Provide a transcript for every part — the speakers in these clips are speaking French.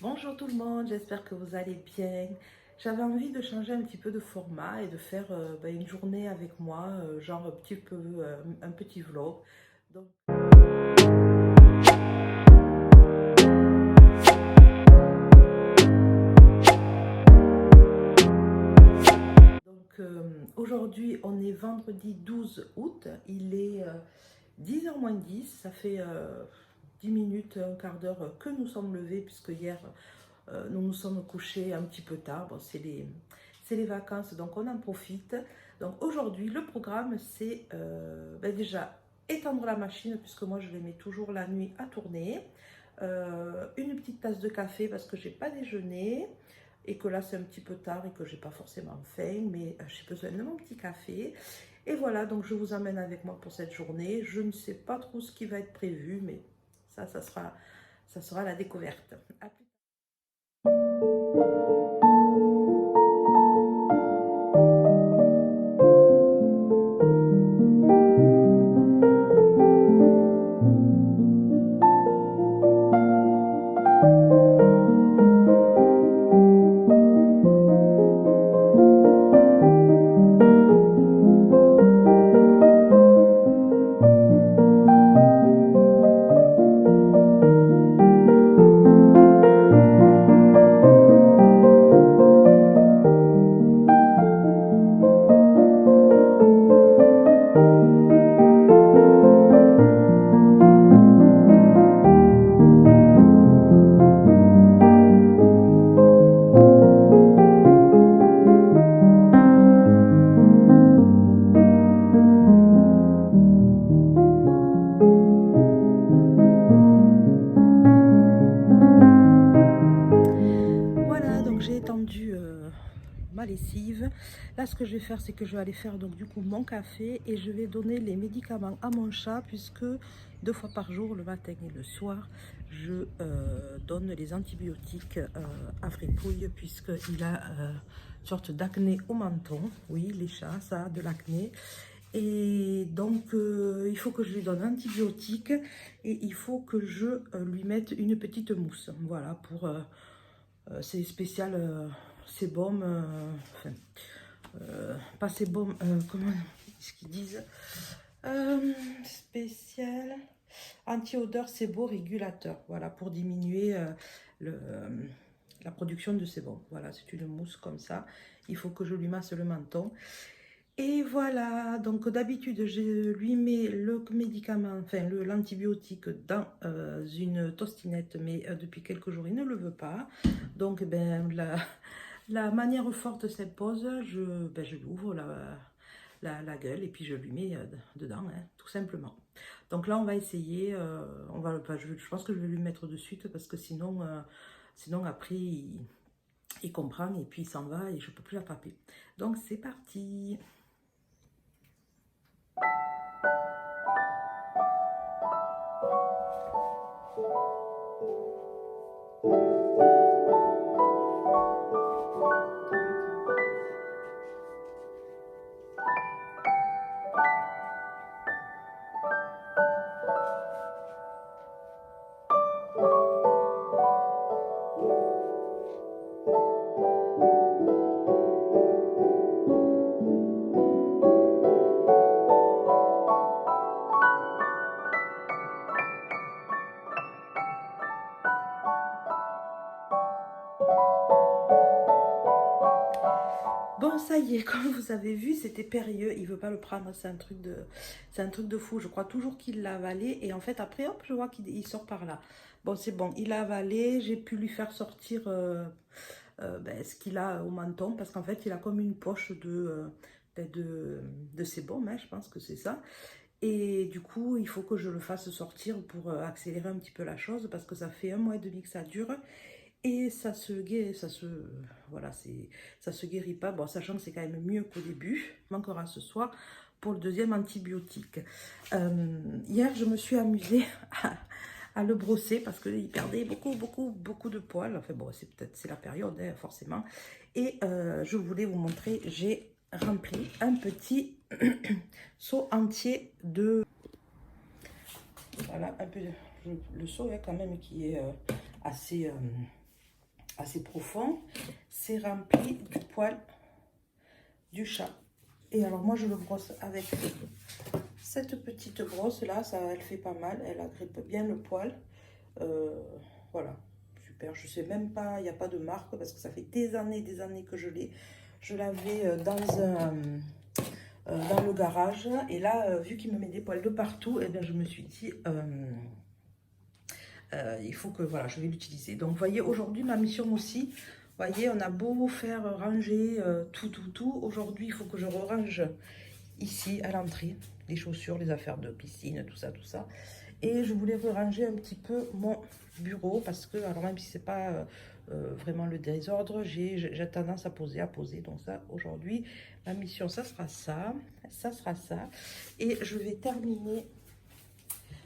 Bonjour tout le monde, j'espère que vous allez bien. J'avais envie de changer un petit peu de format et de faire une journée avec moi, genre un petit peu un petit vlog. Donc, Aujourd'hui, on est vendredi 12 août, il est 10h moins 10, ça fait 10 minutes, un quart d'heure que nous sommes levés puisque hier nous nous sommes couchés un petit peu tard. Bon, c'est les vacances, donc on en profite. Donc aujourd'hui, le programme, c'est déjà étendre la machine, puisque moi je les mets toujours la nuit à tourner. Une petite tasse de café parce que j'ai pas déjeuné et que là c'est un petit peu tard et que j'ai pas forcément faim, mais j'ai besoin de mon petit café. Et voilà, donc je vous emmène avec moi pour cette journée. Je ne sais pas trop ce qui va être prévu, mais ça sera la découverte. À plus. Voilà, donc j'ai étendu ma lessive. Là, ce que je vais faire, c'est que je vais aller faire donc du coup mon café et je vais donner les médicaments à mon chat puisque 2 fois par jour, le matin et le soir, je donne les antibiotiques à Fripouille puisqu'il a une sorte d'acné au menton. Oui, les chats, ça a de l'acné. Et donc, il faut que je lui donne antibiotiques et il faut que je lui mette une petite mousse. Voilà, pour c'est spécial sébum, enfin, pas sébum, comment est-ce qu'ils disent, spécial anti-odeur séborégulateur, voilà, pour diminuer la production de sébum. Voilà, c'est une mousse comme ça, il faut que je lui masse le menton. Et voilà, donc d'habitude, je lui mets le médicament, enfin l'antibiotique dans une tostinette, mais depuis quelques jours, il ne le veut pas. Donc, la manière forte s'impose, je lui ouvre la gueule et puis je lui mets dedans, hein, tout simplement. Donc là, on va essayer, je pense que je vais lui mettre de suite parce que sinon après, il comprend et puis il s'en va et je ne peux plus l'attraper. Donc, c'est parti! Bon, ça y est, comme vous avez vu, c'était périlleux. Il veut pas le prendre. C'est un truc de fou. Je crois toujours qu'il l'a avalé. Et en fait, après, hop, je vois qu'il sort par là. Bon, c'est bon. Il a avalé. J'ai pu lui faire sortir ce qu'il a au menton. Parce qu'en fait, il a comme une poche de sébum, hein, je pense que c'est ça. Et du coup, il faut que je le fasse sortir pour accélérer un petit peu la chose. Parce que ça fait 1 mois et demi que ça dure. Et voilà, ça se guérit pas. Bon, sachant que c'est quand même mieux qu'au début, mais encore à ce soir pour le deuxième antibiotique. Hier, je me suis amusée à le brosser parce qu'il perdait beaucoup de poils. Enfin bon, c'est la période, hein, forcément. Et je voulais vous montrer, j'ai rempli un petit seau entier de... Voilà, un peu le seau, hein, quand même, qui est assez... assez profond. C'est rempli du poil du chat. Et alors moi je le brosse avec cette petite brosse là, ça elle fait pas mal, elle agrippe bien le poil. Voilà, super. Je sais même pas, il n'y a pas de marque parce que ça fait des années que je l'ai. Je l'avais dans le garage et là, vu qu'il me met des poils de partout, et bien je me suis dit il faut que voilà, je vais l'utiliser. Donc vous voyez, aujourd'hui ma mission aussi, vous voyez, on a beau faire ranger tout. Aujourd'hui, il faut que je range ici à l'entrée les chaussures, les affaires de piscine, tout ça. Et je voulais ranger un petit peu mon bureau parce que, alors même si c'est pas vraiment le désordre, j'ai tendance à poser. Donc ça, aujourd'hui, ma mission, ça sera ça. Et je vais terminer.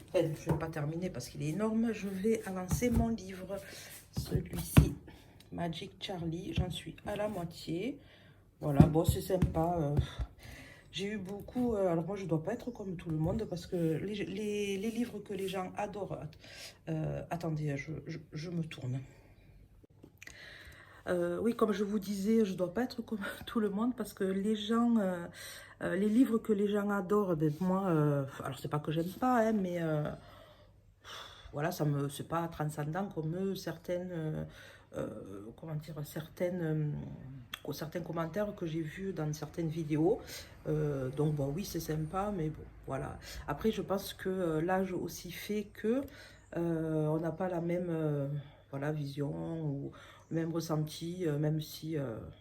Enfin, je ne vais pas terminer parce qu'il est énorme. Je vais avancer mon livre. Celui-ci, Magic Charlie. J'en suis à la moitié. Voilà, bon, c'est sympa. J'ai eu beaucoup... alors moi, je ne dois pas être comme tout le monde parce que les livres que les gens adorent... attendez, je me tourne. Oui, comme je vous disais, je ne dois pas être comme tout le monde parce que les gens... les livres que les gens adorent, ben, moi... alors, c'est pas que j'aime pas, hein, mais... voilà, c'est pas transcendant comme certaines... comment dire, certains commentaires que j'ai vus dans certaines vidéos. Donc bon, oui, c'est sympa, mais bon, voilà. Après, je pense que l'âge aussi fait que on n'a pas la même voilà, vision ou le même ressenti, même si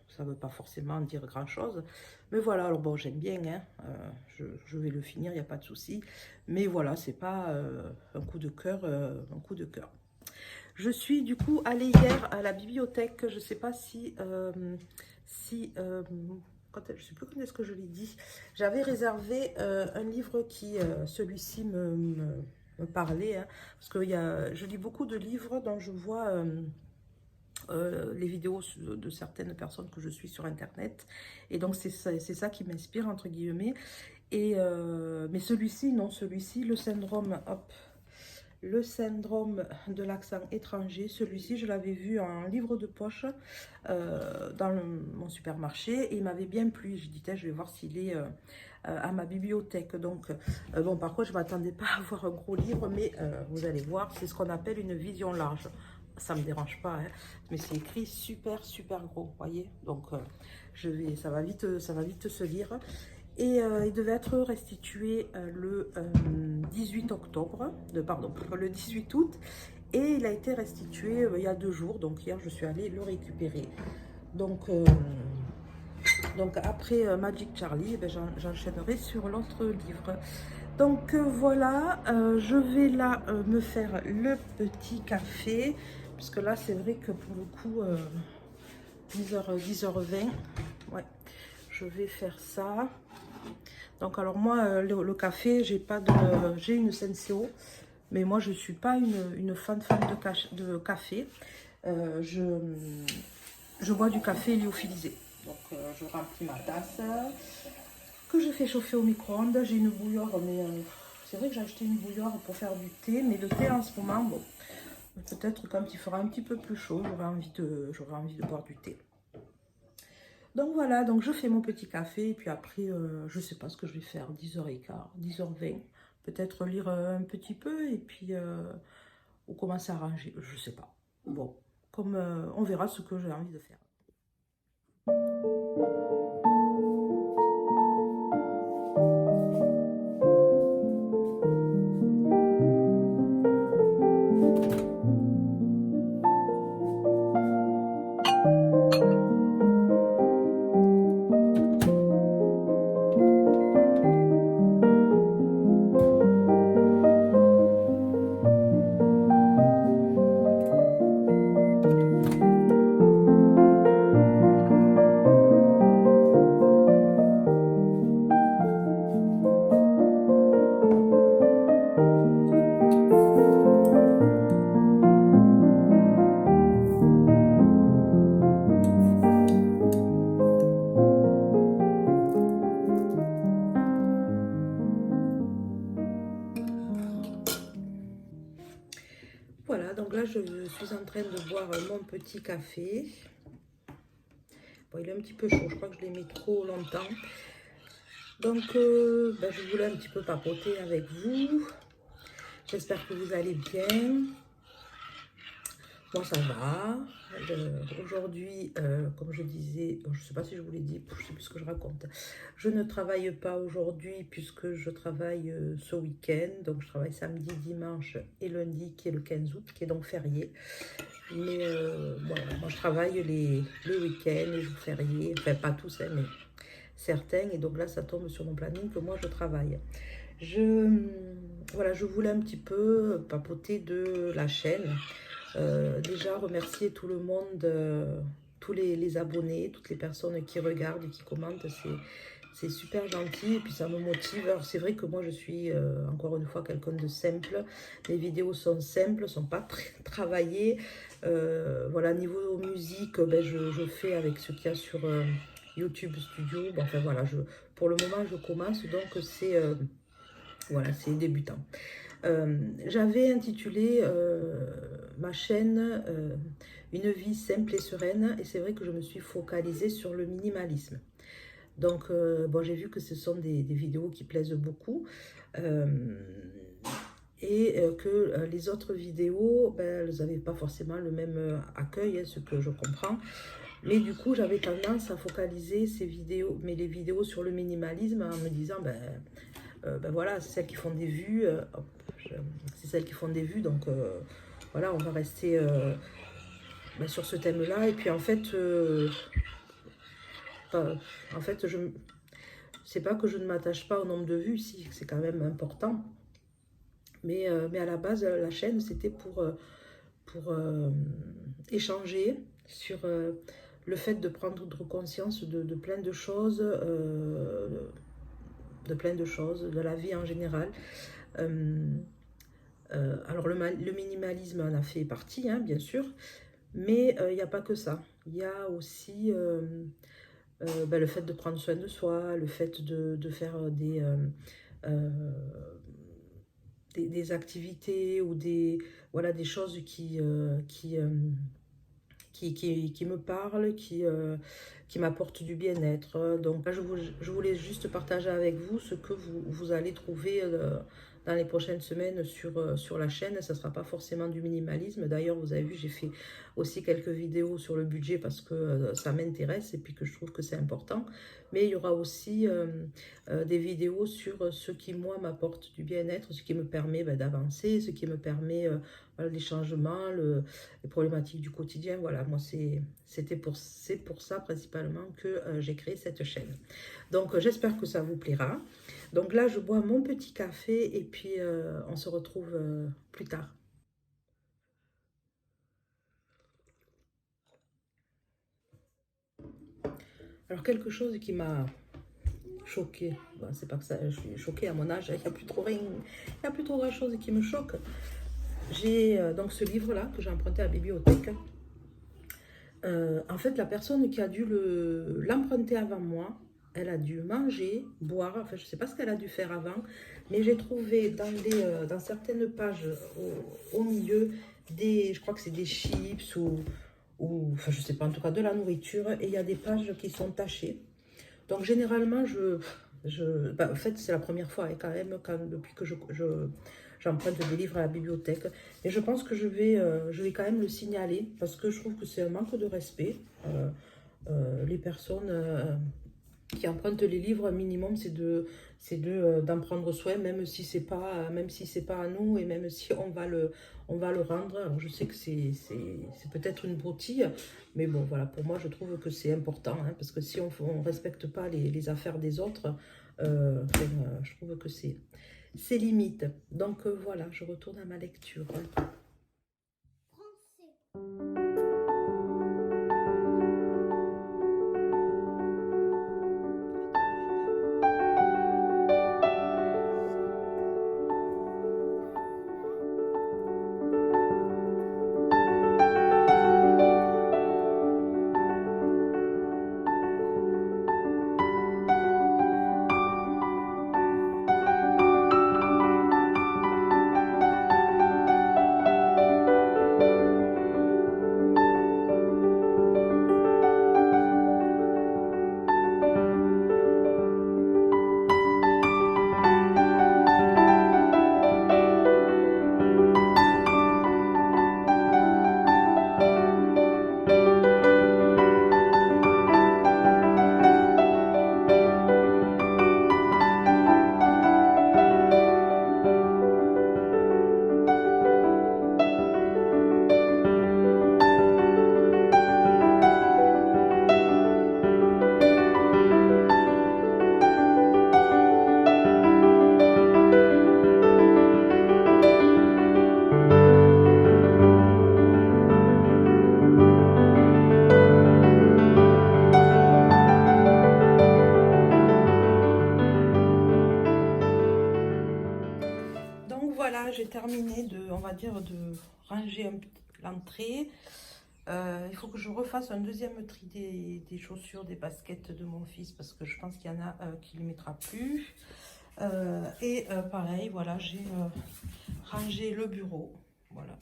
ça ne veut pas forcément dire grand-chose. Mais voilà, alors bon, j'aime bien, hein, je vais le finir, il n'y a pas de souci. Mais voilà, c'est pas un coup de cœur, un coup de cœur. Je suis du coup allée hier à la bibliothèque. Je ne sais pas si, je ne sais plus quand est-ce que je l'ai dit. J'avais réservé un livre qui, celui-ci me parlait. Hein, parce que je lis beaucoup de livres dont je vois les vidéos de certaines personnes que je suis sur Internet. Et donc, c'est ça qui m'inspire, entre guillemets. Mais celui-ci, non, celui-ci, le syndrome... Hop, le syndrome de l'accent étranger, celui-ci, je l'avais vu en livre de poche dans mon supermarché et il m'avait bien plu. Je disais, je vais voir s'il est à ma bibliothèque. Donc, bon, par contre, je ne m'attendais pas à avoir un gros livre, mais vous allez voir, c'est ce qu'on appelle une vision large. Ça ne me dérange pas, hein, mais c'est écrit super gros, voyez. Donc, ça va vite se lire. Et il devait être restitué le 18 octobre, pardon, le 18 août. Et il a été restitué il y a 2 jours. Donc hier, je suis allée le récupérer. Donc après Magic Charlie, eh j'enchaînerai sur l'autre livre. Donc voilà, je vais là me faire le petit café. Puisque là, c'est vrai que pour le coup, 10h20, ouais, je vais faire ça. Donc alors moi, le café, j'ai une Senseo, mais moi je ne suis pas une fan de café. Je bois du café lyophilisé. Donc je remplis ma tasse, que je fais chauffer au micro-ondes. J'ai une bouilloire, mais c'est vrai que j'ai acheté une bouilloire pour faire du thé, mais le thé en ce moment, bon, peut-être quand il fera un petit peu plus chaud, j'aurai envie de boire du thé. Donc voilà, donc je fais mon petit café et puis après, je ne sais pas ce que je vais faire, 10h15, 10h20. Peut-être lire un petit peu et puis ou commencer à ranger, je ne sais pas. Bon, comme on verra ce que j'ai envie de faire. je suis en train de boire mon petit café. Bon, il est un petit peu chaud, je crois que je l'ai mis trop longtemps. Donc, je voulais un petit peu papoter avec vous. J'espère que vous allez bien. Moi, ça va. Aujourd'hui, comme je disais, je ne sais pas si je vous l'ai dit, je ne sais plus ce que je raconte. Je ne travaille pas aujourd'hui puisque je travaille ce week-end. Donc, je travaille samedi, dimanche et lundi, qui est le 15 août, qui est donc férié. Mais voilà, moi, je travaille les week-ends, les jours fériés. Enfin, pas tous, hein, mais certains. Et donc là, ça tombe sur mon planning que moi, je travaille. Voilà, je voulais un petit peu papoter de la chaîne. Déjà remercier tout le monde, tous les abonnés, toutes les personnes qui regardent et qui commentent, c'est super gentil et puis ça me motive. Alors c'est vrai que moi je suis encore une fois quelqu'un de simple, les vidéos sont simples, sont pas très travaillées. Voilà, niveau musique, je fais avec ce qu'il y a sur YouTube Studio. Bon, enfin voilà, pour le moment je commence, donc c'est voilà, c'est débutant. J'avais intitulé ma chaîne Une vie simple et sereine, et c'est vrai que je me suis focalisée sur le minimalisme. Donc, bon, j'ai vu que ce sont des vidéos qui plaisent beaucoup et que les autres vidéos, elles n'avaient pas forcément le même accueil, hein, ce que je comprends. Mais du coup, j'avais tendance à focaliser ces vidéos, mais les vidéos sur le minimalisme en me disant, voilà, c'est celles qui font des vues, c'est celles qui font des vues, donc voilà, on va rester sur ce thème-là. Et puis en fait, c'est pas que je ne m'attache pas au nombre de vues, si, c'est quand même important. Mais à la base, la chaîne, c'était pour échanger sur le fait de prendre conscience de plein de choses, de la vie en général. Alors le minimalisme en a fait partie, hein, bien sûr, mais il n'y a pas que ça. Il y a aussi le fait de prendre soin de soi, le fait de faire des activités ou voilà, des choses qui me parlent, qui m'apportent du bien-être. Donc là, je voulais juste partager avec vous ce que vous allez trouver dans les prochaines semaines sur la chaîne. Ça ne sera pas forcément du minimalisme. D'ailleurs, vous avez vu, j'ai fait aussi quelques vidéos sur le budget parce que ça m'intéresse et puis que je trouve que c'est important. Mais il y aura aussi des vidéos sur ce qui, moi, m'apporte du bien-être, ce qui me permet d'avancer, ce qui me permet voilà, les changements, les problématiques du quotidien. Voilà, moi, c'est pour ça principalement que j'ai créé cette chaîne. Donc, j'espère que ça vous plaira. Donc là, je bois mon petit café et puis on se retrouve plus tard. Alors, quelque chose qui m'a choquée. Bon, c'est pas que ça, je suis choquée à mon âge, il n'y a plus trop rien, il n'y a plus trop grand chose qui me choque. J'ai donc ce livre-là que j'ai emprunté à la bibliothèque. En fait, la personne qui a dû l'emprunter avant moi, elle a dû manger, boire, enfin je ne sais pas ce qu'elle a dû faire avant, mais j'ai trouvé dans certaines pages au milieu je crois que c'est des chips enfin je ne sais pas, en tout cas de la nourriture, et il y a des pages qui sont tachées. Donc généralement, en fait c'est la première fois hein, quand même, depuis que j'emprunte des livres à la bibliothèque. Et je pense que je vais quand même le signaler parce que je trouve que c'est un manque de respect. Les personnes qui empruntent les livres, minimum, d'en prendre soin, même si c'est pas à nous et même si on va le rendre. Alors, je sais que c'est peut-être une broutille, mais bon, voilà, pour moi, je trouve que c'est important, hein, parce que si on ne respecte pas les affaires des autres, je trouve que c'est limite. Donc voilà, je retourne à ma lecture. terminé de, on va dire, de ranger l'entrée. Il faut que je refasse un deuxième tri des chaussures, des baskets de mon fils parce que je pense qu'il y en a qui ne les mettra plus. Pareil, voilà, j'ai rangé le bureau. Voilà.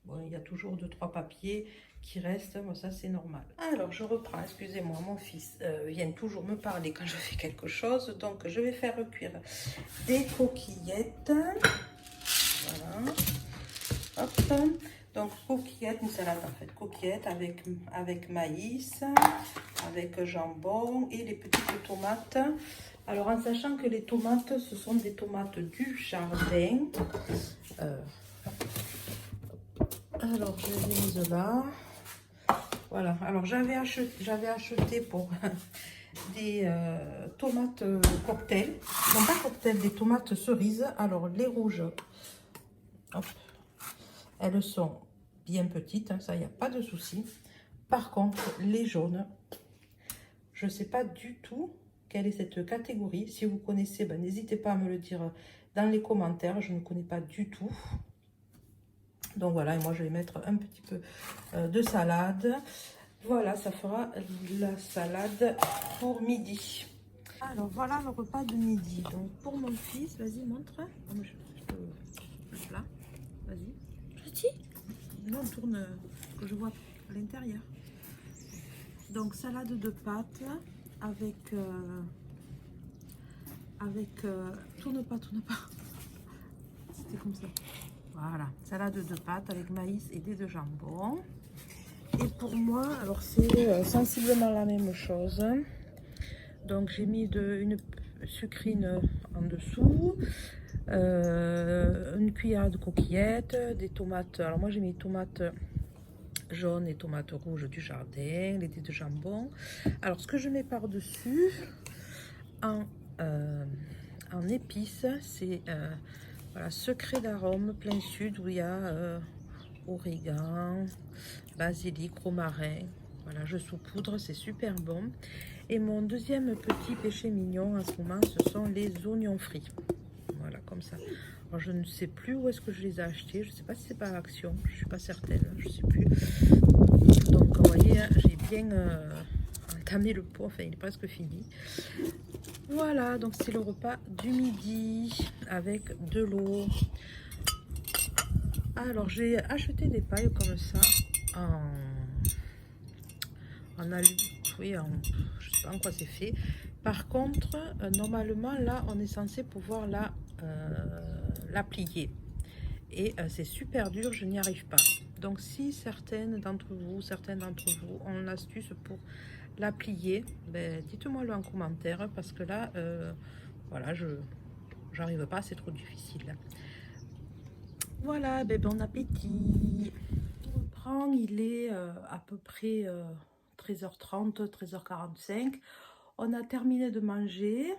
Bon, il y a toujours 2-3 papiers qui restent, bon, ça c'est normal. Alors je reprends, excusez-moi, mon fils vient toujours me parler quand je fais quelque chose, donc je vais faire cuire des coquillettes. Voilà. Hop. Donc coquillettes, une salade en fait, coquillettes avec maïs, avec jambon et les petites tomates. Alors en sachant que les tomates, ce sont des tomates du jardin. Alors je les ai mises là. Voilà, alors j'avais acheté pour des tomates cocktail. Non pas cocktail, des tomates cerises. Alors les rouges, hop, elles sont bien petites, hein, ça, il n'y a pas de souci. Par contre, les jaunes, je ne sais pas du tout quelle est cette catégorie. Si vous connaissez, ben, n'hésitez pas à me le dire dans les commentaires. Je ne connais pas du tout. Donc voilà, et moi je vais mettre un petit peu de salade. Voilà, ça fera la salade pour midi. Alors voilà le repas de midi. Donc pour mon fils, vas-y, montre. Là, vas-y. Petit. Non, tourne que je vois à l'intérieur. Donc salade de pâtes avec tourne pas. C'était comme ça. Voilà, salade de pâtes avec maïs et des de jambon. Et pour moi, alors c'est sensiblement la même chose. Donc j'ai mis une sucrine en dessous, une cuillère de coquillettes, des tomates. Alors moi j'ai mis tomates jaunes et tomates rouges du jardin, les dés de jambon. Alors ce que je mets par-dessus en épices, c'est voilà, secret d'arôme plein sud où il y a origan, basilic, romarin. Voilà, je saupoudre, c'est super bon. Et mon deuxième petit péché mignon en ce moment, ce sont les oignons frits. Voilà, comme ça. Alors, je ne sais plus où est-ce que je les ai achetés. Je ne sais pas si c'est par Action. Je ne suis pas certaine. Je ne sais plus. Donc, vous voyez, hein, j'ai bien entamé le pot. Enfin, il est presque fini. Voilà, donc c'est le repas du midi avec de l'eau. Alors, j'ai acheté des pailles comme ça en alu. Oui, je sais pas en quoi c'est fait. Par contre, normalement, là, on est censé pouvoir la plier. Et c'est super dur, je n'y arrive pas. Donc, si certains d'entre vous ont une astuce pour la plier, ben, dites-moi le en commentaire parce que là, voilà, j'arrive pas, c'est trop difficile. Voilà, ben, bon appétit. On reprend, il est à peu près 13h30, 13h45. On a terminé de manger.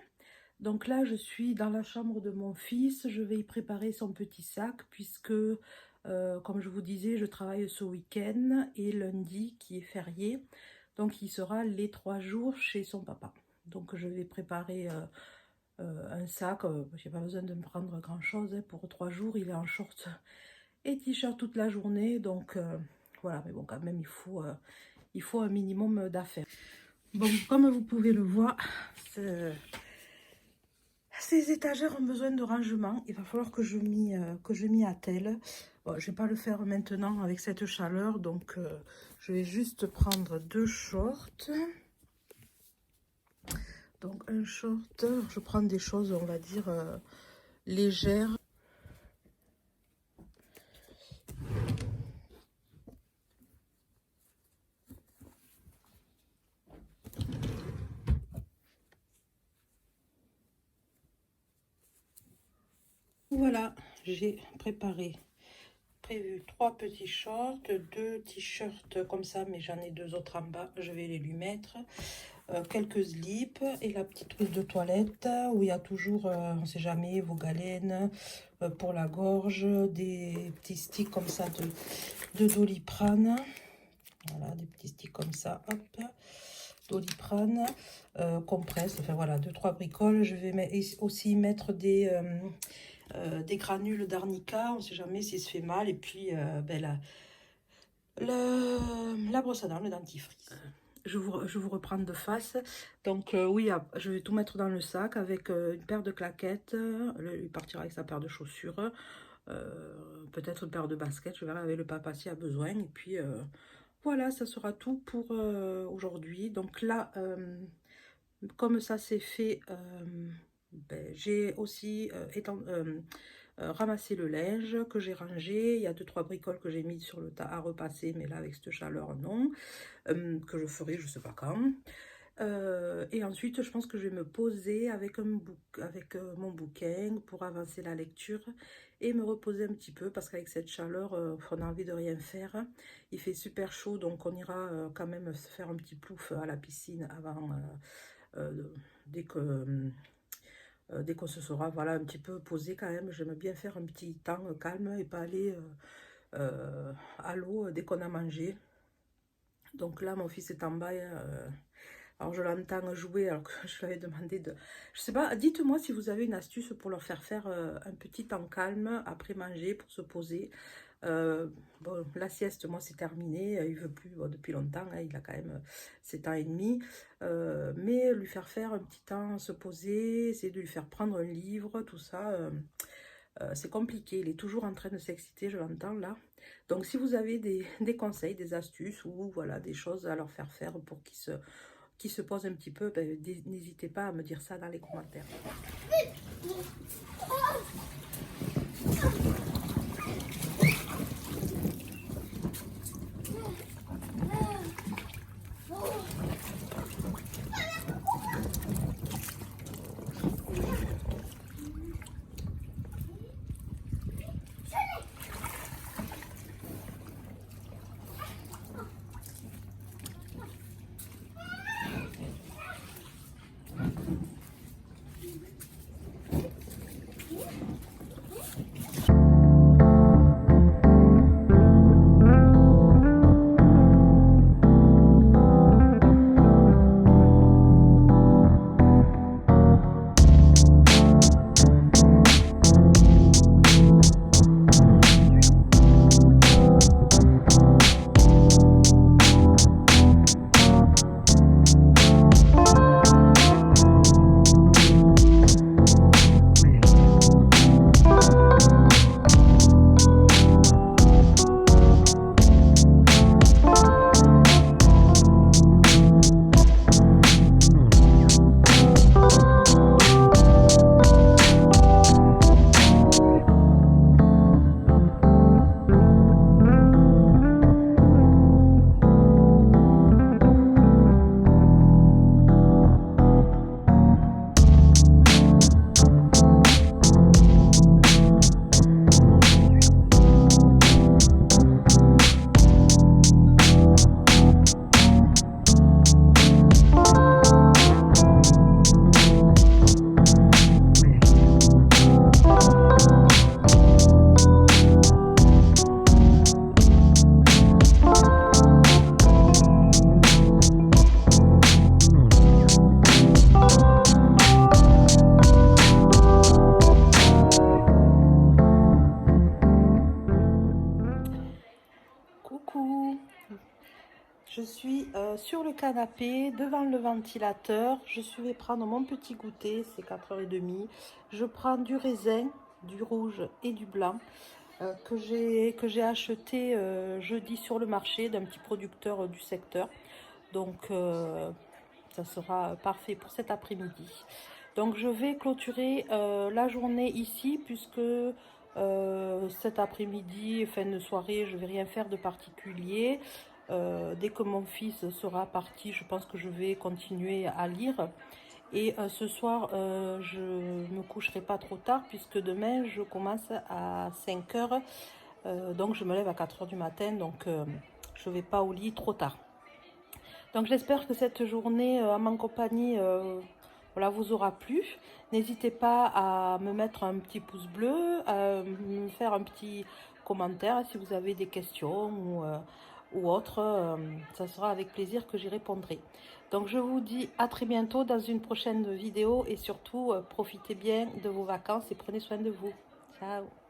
Donc là, je suis dans la chambre de mon fils. Je vais y préparer son petit sac puisque, comme je vous disais, je travaille ce week-end et lundi qui est férié. Donc il sera les 3 jours chez son papa. Donc je vais préparer un sac. J'ai pas besoin de me prendre grand chose hein, pour 3 jours. Il est en short et t-shirt toute la journée. Donc voilà, mais bon, quand même, il faut un minimum d'affaires. Bon, comme vous pouvez le voir, ces étagères ont besoin de rangement. Il va falloir que je m'y attelle. Bon, je vais pas le faire maintenant avec cette chaleur, donc je vais juste prendre 2 shorts. Donc un short, je prends des choses, on va dire, légères. Voilà, j'ai prévu 3 petits shorts, 2 t-shirts comme ça, mais j'en ai 2 autres en bas, je vais les lui mettre. Quelques slips et la petite trousse de toilette où il y a toujours, on ne sait jamais, vos galènes pour la gorge, des petits sticks comme ça de Doliprane. Voilà, des petits sticks comme ça, hop, Doliprane, compresse, enfin voilà, 2-3 bricoles. Je vais aussi mettre des granules d'arnica, on ne sait jamais s'il se fait mal, et puis ben, la brosse à dents, le dentifrice. Je vous reprends de face. Donc oui, je vais tout mettre dans le sac avec une paire de claquettes. Il partira avec sa paire de chaussures. Peut-être une paire de baskets. Je verrai avec le papa s'il a besoin. Et puis voilà, ça sera tout pour aujourd'hui. Donc là, comme ça c'est fait, ben, j'ai aussi ramasser le linge que j'ai rangé. Il y a 2-3 bricoles que j'ai mis sur le tas à repasser, mais là avec cette chaleur non, que je ferai je sais pas quand. Et ensuite je pense que je vais me poser avec, mon bouquin pour avancer la lecture et me reposer un petit peu parce qu'avec cette chaleur on a envie de rien faire. Il fait super chaud, donc on ira quand même se faire un petit plouf à la piscine avant dès que dès qu'on se sera voilà, un petit peu posé quand même. J'aime bien faire un petit temps calme et pas aller à l'eau dès qu'on a mangé. Donc là, mon fils est en bas. Alors je l'entends jouer alors que je lui avais demandé de... Je sais pas, dites-moi si vous avez une astuce pour leur faire un petit temps calme après manger pour se poser. Bon, la sieste, moi, c'est terminé. Il veut plus bon, depuis longtemps. Hein, il a quand même 7 ans et demi. Mais lui faire un petit temps, se poser, essayer de lui faire prendre un livre, tout ça, c'est compliqué. Il est toujours en train de s'exciter, je l'entends là. Donc, si vous avez des conseils, des astuces ou voilà, des choses à leur faire pour qu'ils se posent un petit peu, ben, n'hésitez pas à me dire ça dans les commentaires. Coucou, je suis sur le canapé devant le ventilateur. Je vais prendre mon petit goûter, c'est 4h30. Je prends du raisin, du rouge et du blanc que j'ai acheté jeudi sur le marché d'un petit producteur du secteur. Donc ça sera parfait pour cet après-midi. Donc je vais clôturer la journée ici puisque cet après-midi, fin de soirée, je ne vais rien faire de particulier. Dès que mon fils sera parti, je pense que je vais continuer à lire. Et ce soir, je ne me coucherai pas trop tard puisque demain, je commence à 5 heures. Donc je me lève à 4 heures du matin, donc je ne vais pas au lit trop tard. Donc j'espère que cette journée à ma compagnie voilà, vous aura plu. N'hésitez pas à me mettre un petit pouce bleu, à me faire un petit commentaire si vous avez des questions ou autre. Ça sera avec plaisir que j'y répondrai. Donc je vous dis à très bientôt dans une prochaine vidéo et surtout profitez bien de vos vacances et prenez soin de vous. Ciao.